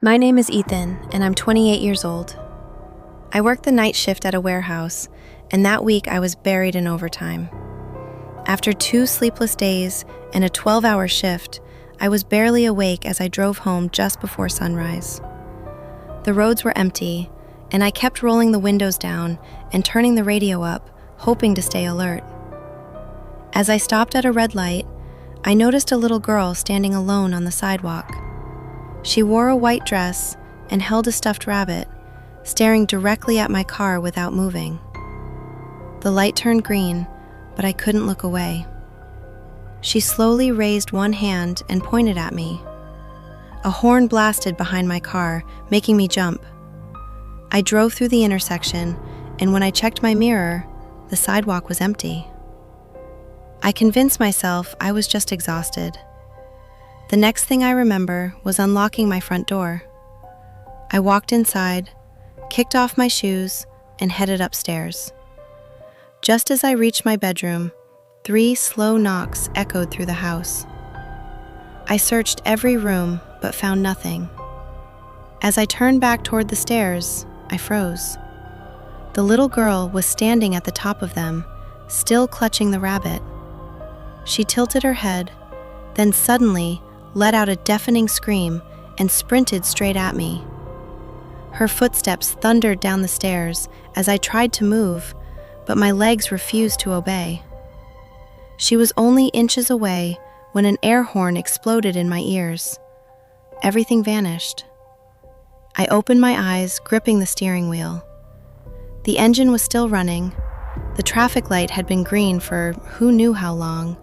My name is Ethan, and I'm 28 years old. I work the night shift at a warehouse, and that week I was buried in overtime. After 2 sleepless days and a 12-hour shift, I was barely awake as I drove home just before sunrise. The roads were empty, and I kept rolling the windows down and turning the radio up, hoping to stay alert. As I stopped at a red light, I noticed a little girl standing alone on the sidewalk. She wore a white dress and held a stuffed rabbit, staring directly at my car without moving. The light turned green, but I couldn't look away. She slowly raised one hand and pointed at me. A horn blasted behind my car, making me jump. I drove through the intersection, and when I checked my mirror, the sidewalk was empty. I convinced myself I was just exhausted. The next thing I remember was unlocking my front door. I walked inside, kicked off my shoes, and headed upstairs. Just as I reached my bedroom, 3 slow knocks echoed through the house. I searched every room but found nothing. As I turned back toward the stairs, I froze. The little girl was standing at the top of them, still clutching the rabbit. She tilted her head, then suddenly let out a deafening scream and sprinted straight at me. Her footsteps thundered down the stairs as I tried to move, but my legs refused to obey. She was only inches away when an air horn exploded in my ears. Everything vanished. I opened my eyes, gripping the steering wheel. The engine was still running. The traffic light had been green for who knew how long,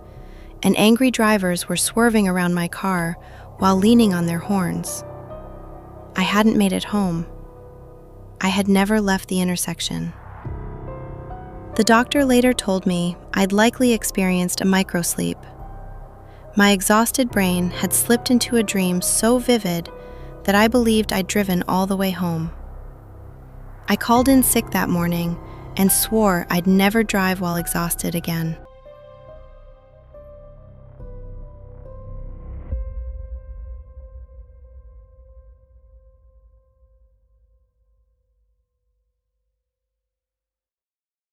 and angry drivers were swerving around my car while leaning on their horns. I hadn't made it home. I had never left the intersection. The doctor later told me I'd likely experienced a microsleep. My exhausted brain had slipped into a dream so vivid that I believed I'd driven all the way home. I called in sick that morning and swore I'd never drive while exhausted again.